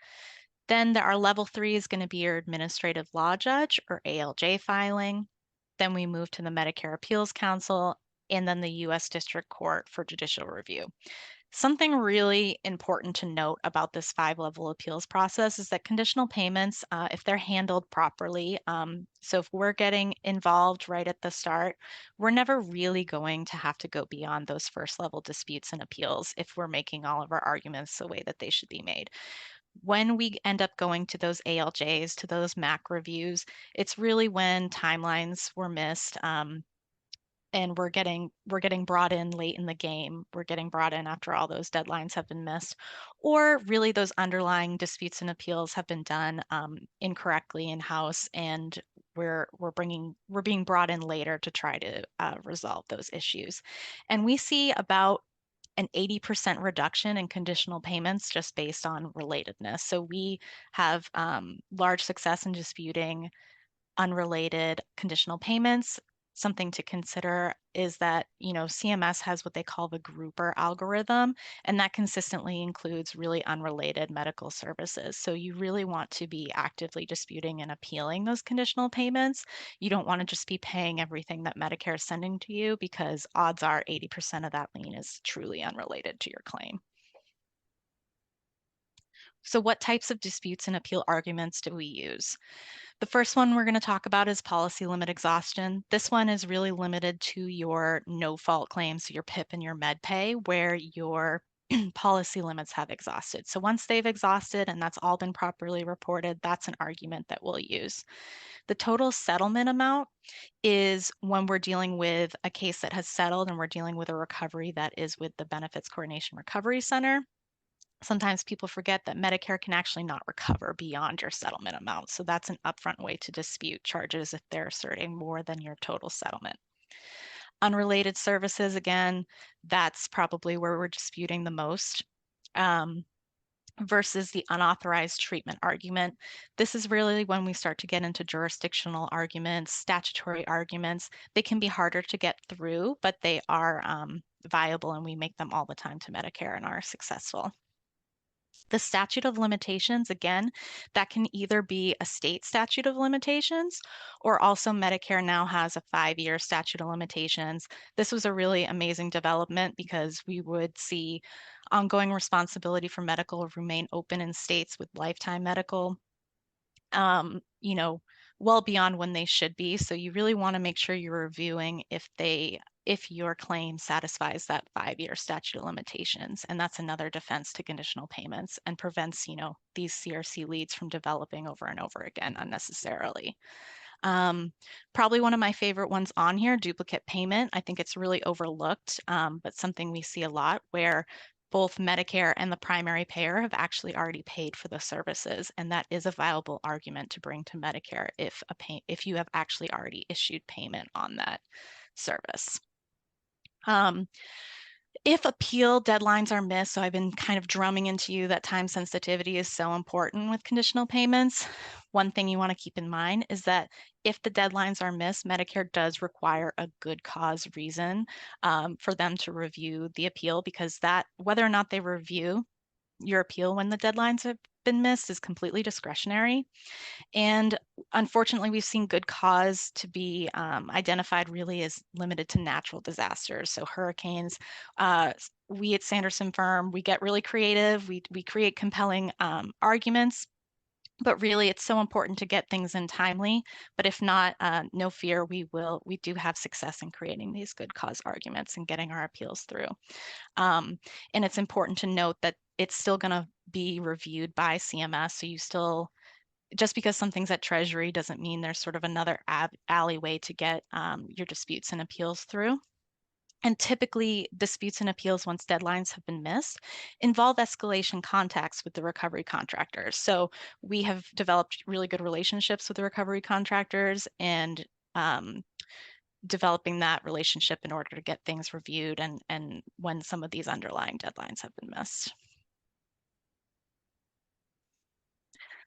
Then our level 3 is going to be your administrative law judge or ALJ filing. Then we move to the Medicare Appeals Council and then the U.S. District Court for judicial review. Something really important to note about this 5-level appeals process is that conditional payments, if they're handled properly, so if we're getting involved right at the start, we're never really going to have to go beyond those 1st-level disputes and appeals if we're making all of our arguments the way that they should be made. When we end up going to those ALJs, to those MAC reviews, it's really when timelines were missed, and we're getting brought in late in the game. We're getting brought in after all those deadlines have been missed, or really those underlying disputes and appeals have been done incorrectly in-house, and we're being brought in later to try to resolve those issues. And we see about an 80% reduction in conditional payments just based on relatedness. So we have large success in disputing unrelated conditional payments. Something to consider is that, CMS has what they call the grouper algorithm, and that consistently includes really unrelated medical services. So you really want to be actively disputing and appealing those conditional payments. You don't want to just be paying everything that Medicare is sending to you, because odds are 80% of that lien is truly unrelated to your claim. So what types of disputes and appeal arguments do we use? The first one we're going to talk about is policy limit exhaustion. This one is really limited to your no-fault claims, so your PIP and your MedPay, where your policy limits have exhausted. So once they've exhausted and that's all been properly reported, that's an argument that we'll use. The total settlement amount is when we're dealing with a case that has settled and we're dealing with a recovery that is with the Benefits Coordination Recovery Center. Sometimes people forget that Medicare can actually not recover beyond your settlement amount. So that's an upfront way to dispute charges if they're asserting more than your total settlement. Unrelated services, again, that's probably where we're disputing the most. Versus the unauthorized treatment argument. This is really when we start to get into jurisdictional arguments, statutory arguments. They can be harder to get through, but they are viable, and we make them all the time to Medicare and are successful. The statute of limitations, again, that can either be a state statute of limitations, or also Medicare now has a 5-year statute of limitations. This was a really amazing development because we would see ongoing responsibility for medical remain open in states with lifetime medical, well beyond when they should be. So you really want to make sure you're reviewing if they if your claim satisfies that 5-year statute of limitations. And that's another defense to conditional payments and prevents, these CRC leads from developing over and over again unnecessarily. Probably one of my favorite ones on here, duplicate payment. I think it's really overlooked, but something we see a lot where both Medicare and the primary payer have actually already paid for the services, and that is a viable argument to bring to Medicare if you have actually already issued payment on that service. If appeal deadlines are missed, so I've been kind of drumming into you that time sensitivity is so important with conditional payments. One thing you want to keep in mind is that if the deadlines are missed, Medicare does require a good cause reason for them to review the appeal, because that, whether or not they review your appeal when the deadlines have been missed, is completely discretionary. And unfortunately, we've seen good cause to be identified really as limited to natural disasters. So hurricanes, we at Sanderson Firm, we get really creative. We create compelling arguments, but really it's so important to get things in timely. But if not, no fear, we do have success in creating these good cause arguments and getting our appeals through. And it's important to note that it's still going to be reviewed by CMS. So you still, just because something's at Treasury doesn't mean there's sort of another alleyway to get your disputes and appeals through. And typically disputes and appeals, once deadlines have been missed, involve escalation contacts with the recovery contractors. So we have developed really good relationships with the recovery contractors, and developing that relationship in order to get things reviewed and when some of these underlying deadlines have been missed.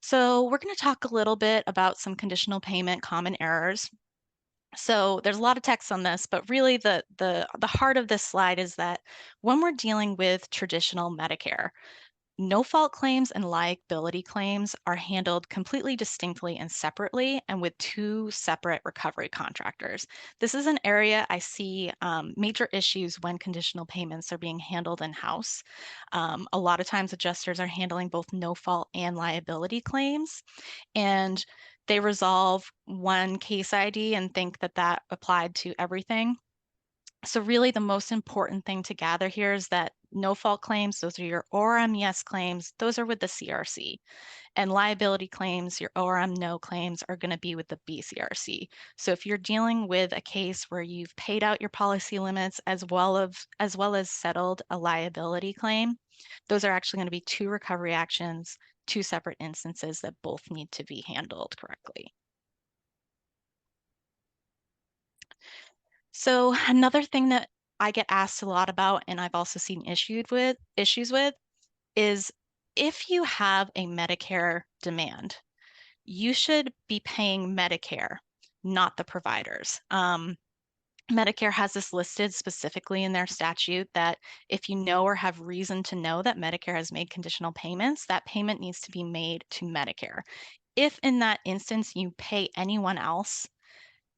So we're going to talk a little bit about some conditional payment common errors. So there's a lot of text on this, but really the heart of this slide is that when we're dealing with traditional Medicare, no-fault claims and liability claims are handled completely distinctly and separately, and with two separate recovery contractors. This is an area I see major issues when conditional payments are being handled in-house. A lot of times adjusters are handling both no-fault and liability claims, and they resolve one case ID and think that that applied to everything. So really the most important thing to gather here is that no-fault claims, those are your ORM yes claims, those are with the CRC. And liability claims, your ORM no claims, are going to be with the BCRC. So if you're dealing with a case where you've paid out your policy limits as well as settled a liability claim, those are actually going to be two recovery actions, two separate instances that both need to be handled correctly. So another thing that I get asked a lot about, and I've also seen issues with, is if you have a Medicare demand, you should be paying Medicare, not the providers. Medicare has this listed specifically in their statute that if you know or have reason to know that Medicare has made conditional payments, that payment needs to be made to Medicare. If in that instance you pay anyone else,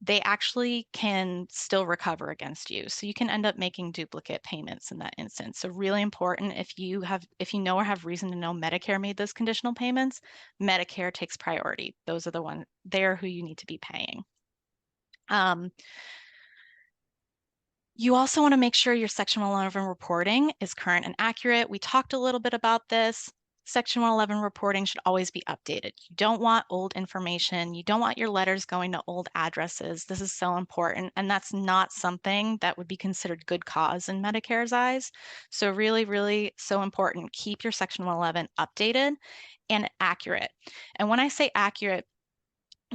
they actually can still recover against you. So you can end up making duplicate payments in that instance. So really important, if you know or have reason to know Medicare made those conditional payments, Medicare takes priority. Those are the ones, they're who you need to be paying. You also want to make sure your Section 111 reporting is current and accurate. We talked a little bit about this. Section 111 reporting should always be updated. You don't want old information. You don't want your letters going to old addresses. This is so important, and that's not something that would be considered good cause in Medicare's eyes. So really, really so important. Keep your Section 111 updated and accurate. And when I say accurate,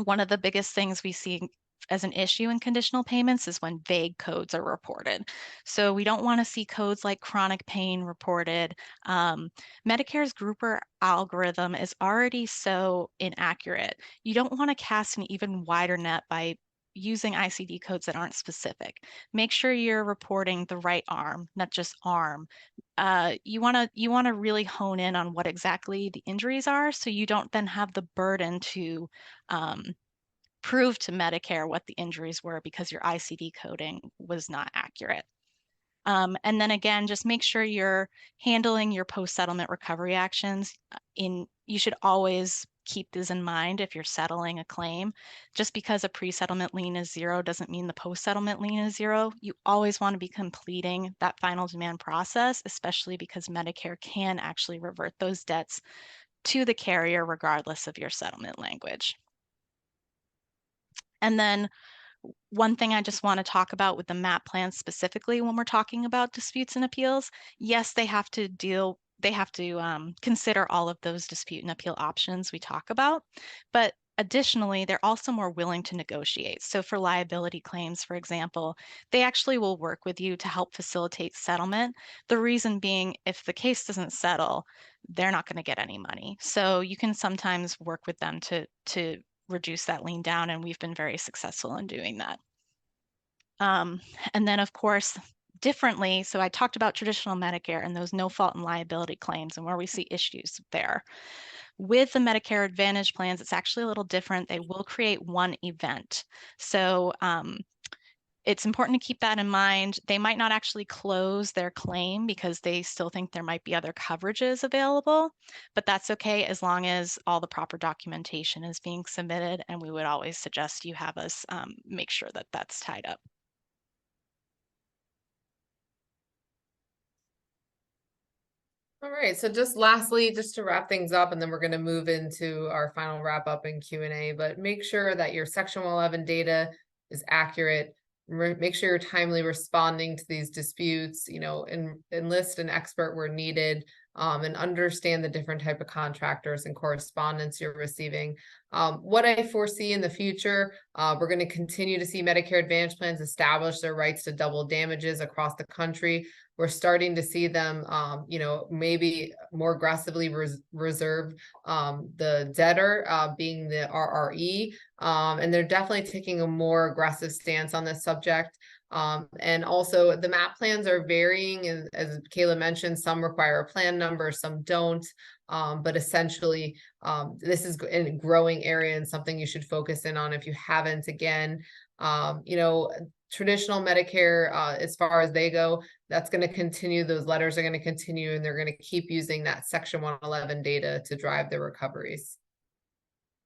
one of the biggest things we see as an issue in conditional payments is when vague codes are reported. So we don't want to see codes like chronic pain reported. Medicare's grouper algorithm is already so inaccurate. You don't want to cast an even wider net by using ICD codes that aren't specific. Make sure you're reporting the right arm, not just arm. You want to really hone in on what exactly the injuries are, so you don't then have the burden to prove to Medicare what the injuries were because your ICD coding was not accurate. And then again, just make sure you're handling your post-settlement recovery actions. You should always keep this in mind if you're settling a claim. Just because a pre-settlement lien is 0 doesn't mean the post-settlement lien is 0. You always want to be completing that final demand process, especially because Medicare can actually revert those debts to the carrier regardless of your settlement language. And then one thing I just want to talk about with the MAP plans specifically when we're talking about disputes and appeals, yes, they have to consider all of those dispute and appeal options we talk about, but additionally, they're also more willing to negotiate. So for liability claims, for example, they actually will work with you to help facilitate settlement. The reason being, if the case doesn't settle, they're not going to get any money. So you can sometimes work with them to reduce that lien down, and we've been very successful in doing that. And then, of course, differently, so I talked about traditional Medicare and those no fault and liability claims and where we see issues there. With the Medicare Advantage plans, it's actually a little different. They will create one event. So it's important to keep that in mind. They might not actually close their claim because they still think there might be other coverages available, but that's okay as long as all the proper documentation is being submitted, and we would always suggest you have us make sure that that's tied up. All right, so just lastly, just to wrap things up, and then we're going to move into our final wrap up and Q&A, but make sure that your Section 111 data is accurate. Make sure you're timely responding to these disputes, you know, enlist an expert where needed, and understand the different type of contractors and correspondence you're receiving. What I foresee in the future, we're going to continue to see Medicare Advantage plans establish their rights to double damages across the country. We're starting to see them, you know, maybe more aggressively reserve the debtor, being the RRE, and they're definitely taking a more aggressive stance on this subject. And also the MAP plans are varying, and as Kayla mentioned, some require a plan number, some don't. But essentially, this is a growing area and something you should focus in on if you haven't. Again, you know, traditional Medicare, as far as they go, that's going to continue. Those letters are going to continue, and they're going to keep using that Section 111 data to drive their recoveries.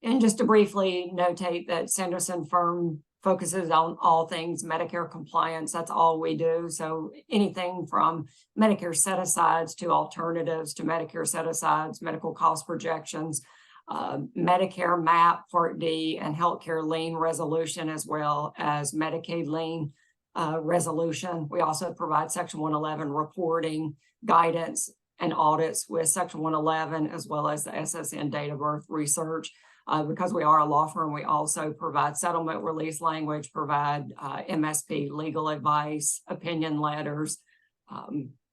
And just to briefly notate that Sanderson firm focuses on all things Medicare compliance. That's all we do. So anything from Medicare set-asides to alternatives to Medicare set-asides, medical cost projections, Medicare MAP Part D and healthcare lien resolution, as well as Medicaid lien resolution. We also provide Section 111 reporting, guidance, and audits with Section 111, as well as the SSN date of birth research. Because we are a law firm, we also provide settlement release language, provide MSP legal advice, opinion letters.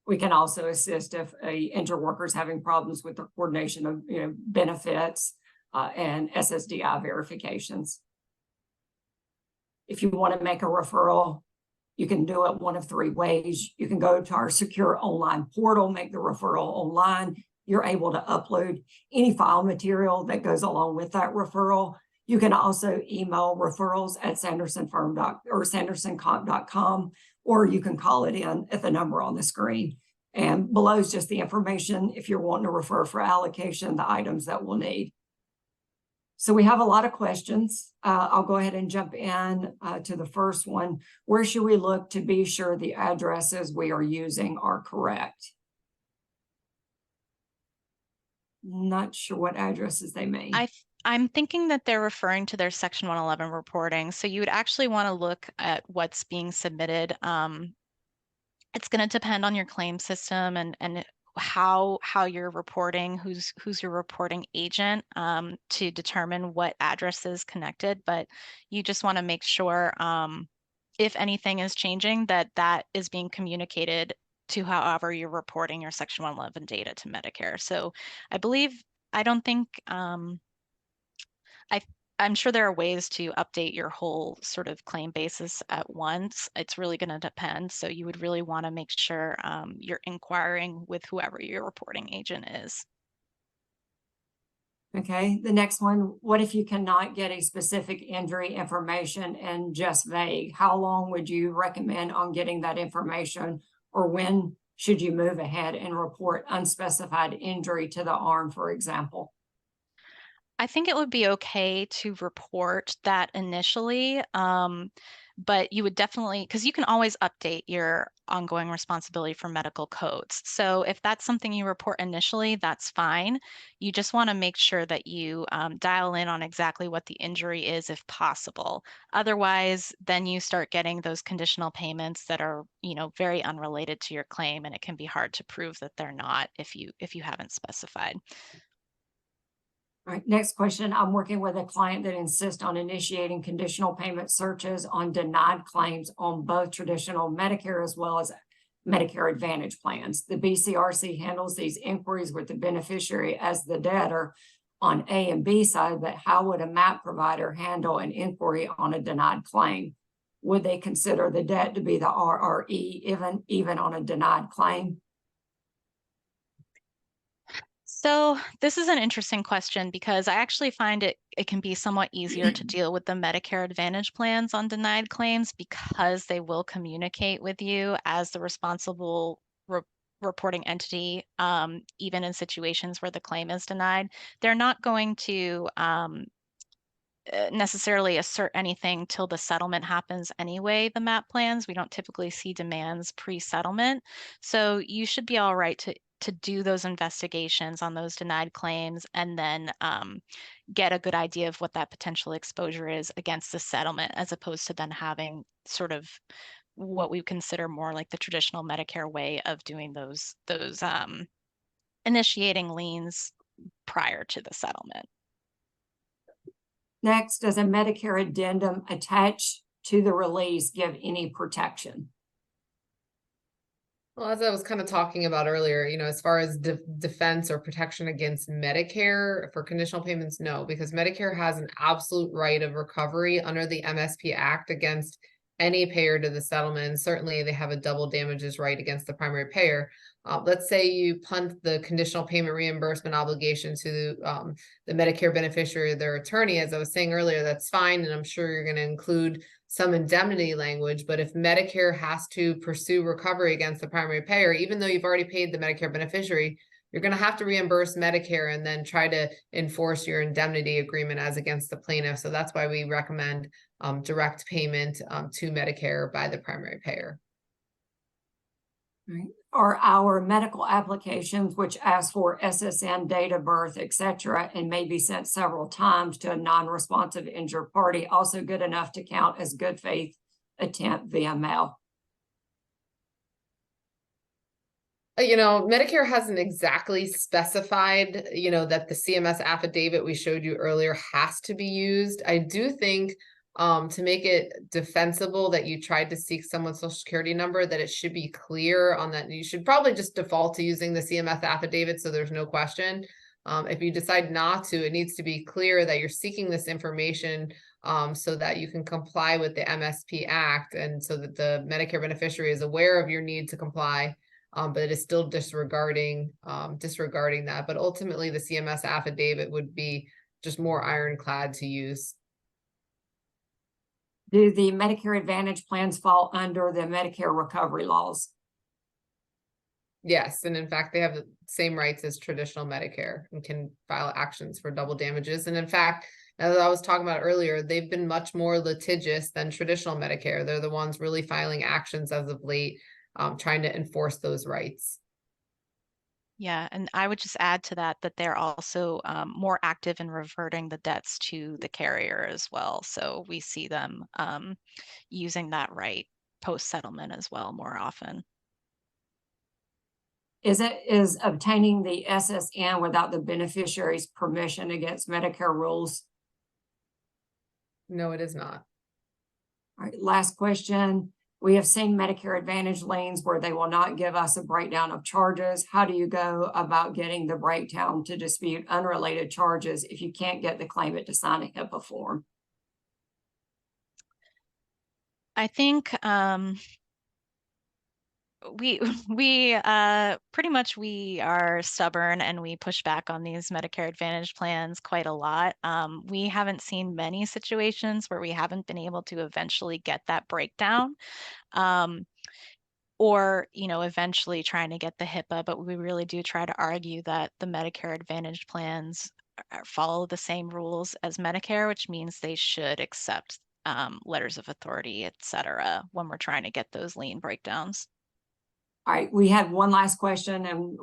We can also assist if a injured worker is having problems with the coordination of benefits and SSDI verifications. If you want to make a referral, you can do it one of 3 ways. You can go to our secure online portal, make the referral online. You're able to upload any file material that goes along with that referral. You can also email referrals@sandersonfirm.com, or you can call it in at the number on the screen. And below is just the information if you're wanting to refer for allocation, the items that we'll need. So we have a lot of questions. I'll go ahead and jump in to the first one. Where should we look to be sure the addresses we are using are correct? Not sure what addresses they mean. I'm thinking that they're referring to their Section 111 reporting. So you would actually want to look at what's being submitted. It's going to depend on your claim system and how you're reporting, who's your reporting agent, to determine what address is connected. But you just want to make sure, if anything is changing, that is being communicated to however you're reporting your Section 111 data to Medicare. So I'm sure there are ways to update your whole sort of claim basis at once. It's really going to depend. So you would really want to make sure you're inquiring with whoever your reporting agent is. Okay, the next one, what if you cannot get a specific injury information and just vague? How long would you recommend on getting that information, or when should you move ahead and report unspecified injury to the arm, for example? I think it would be okay to report that initially, but you would definitely, because you can always update your ongoing responsibility for medical codes. So if that's something you report initially, that's fine. You just want to make sure that you dial in on exactly what the injury is if possible. Otherwise, then you start getting those conditional payments that are, very unrelated to your claim, and it can be hard to prove that they're not if you haven't specified. All right, next question. I'm working with a client that insists on initiating conditional payment searches on denied claims on both traditional Medicare as well as Medicare Advantage plans. The BCRC handles these inquiries with the beneficiary as the debtor on A and B side, but how would a MAP provider handle an inquiry on a denied claim? Would they consider the debt to be the RRE even on a denied claim? So this is an interesting question because I actually find it can be somewhat easier to deal with the Medicare Advantage plans on denied claims because they will communicate with you as the responsible reporting entity, even in situations where the claim is denied. They're not going to necessarily assert anything till the settlement happens anyway, the MAP plans. We don't typically see demands pre-settlement. So you should be all right to do those investigations on those denied claims and then get a good idea of what that potential exposure is against the settlement, as opposed to then having sort of what we consider more like the traditional Medicare way of doing those initiating liens prior to the settlement. Next, does a Medicare addendum attached to the release give any protection? Well, as I was kind of talking about earlier, as far as defense or protection against Medicare for conditional payments, no, because Medicare has an absolute right of recovery under the MSP Act against any payer to the settlement. And certainly they have a double damages right against the primary payer. Let's say you punt the conditional payment reimbursement obligation to the Medicare beneficiary or their attorney. As I was saying earlier, that's fine. And I'm sure you're going to include some indemnity language, but if Medicare has to pursue recovery against the primary payer, even though you've already paid the Medicare beneficiary, you're going to have to reimburse Medicare and then try to enforce your indemnity agreement as against the plaintiff. So that's why we recommend direct payment to Medicare by the primary payer. Right. Are our medical applications, which ask for SSN, date of birth, etc., and may be sent several times to a non-responsive injured party, also good enough to count as good faith attempt via mail? Medicare hasn't exactly specified, that the CMS affidavit we showed you earlier has to be used. I do think to make it defensible that you tried to seek someone's social security number, that it should be clear on that. You should probably just default to using the CMS affidavit so there's no question. If you decide not to, it needs to be clear that you're seeking this information so that you can comply with the MSP Act and so that the Medicare beneficiary is aware of your need to comply. But it is still disregarding that. But ultimately, the CMS affidavit would be just more ironclad to use. Do the Medicare Advantage plans fall under the Medicare recovery laws? Yes, and in fact, they have the same rights as traditional Medicare and can file actions for double damages. And in fact, as I was talking about earlier, they've been much more litigious than traditional Medicare. They're the ones really filing actions as of late, trying to enforce those rights. Yeah, and I would just add to that they're also more active in reverting the debts to the carrier as well. So we see them using that right post-settlement as well more often. Is obtaining the SSN without the beneficiary's permission against Medicare rules? No, it is not. All right, last question. We have seen Medicare Advantage liens where they will not give us a breakdown of charges. How do you go about getting the breakdown to dispute unrelated charges if you can't get the claimant to sign a HIPAA form? I think we pretty much we are stubborn and we push back on these Medicare Advantage plans quite a lot. We haven't seen many situations where we haven't been able to eventually get that breakdown. Or, eventually trying to get the HIPAA, but we really do try to argue that the Medicare Advantage plans follow the same rules as Medicare, which means they should accept letters of authority, et cetera, when we're trying to get those lien breakdowns. All right, we have one last question, and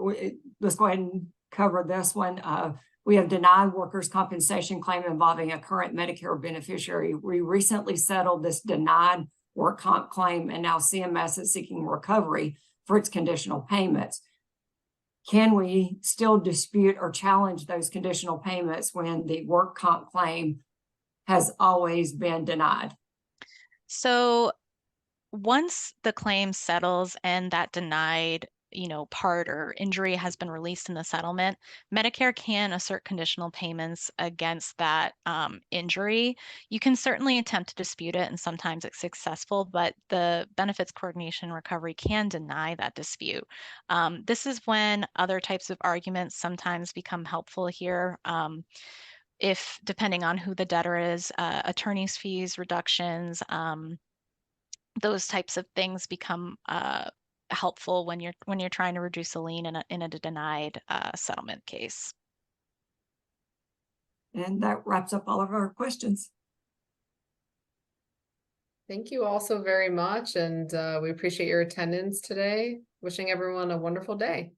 let's go ahead and cover this one. We have denied workers' compensation claim involving a current Medicare beneficiary. We recently settled this denied work comp claim, and now CMS is seeking recovery for its conditional payments. Can we still dispute or challenge those conditional payments when the work comp claim has always been denied? So once the claim settles and that denied, part or injury has been released in the settlement, Medicare can assert conditional payments against that injury. You can certainly attempt to dispute it, and sometimes it's successful, but the Benefits Coordination and Recovery can deny that dispute. This is when other types of arguments sometimes become helpful here. If, depending on who the debtor is, attorney's fees, reductions, those types of things become helpful when you're trying to reduce a lien in a denied settlement case. And that wraps up all of our questions. Thank you all so very much, and we appreciate your attendance today. Wishing everyone a wonderful day.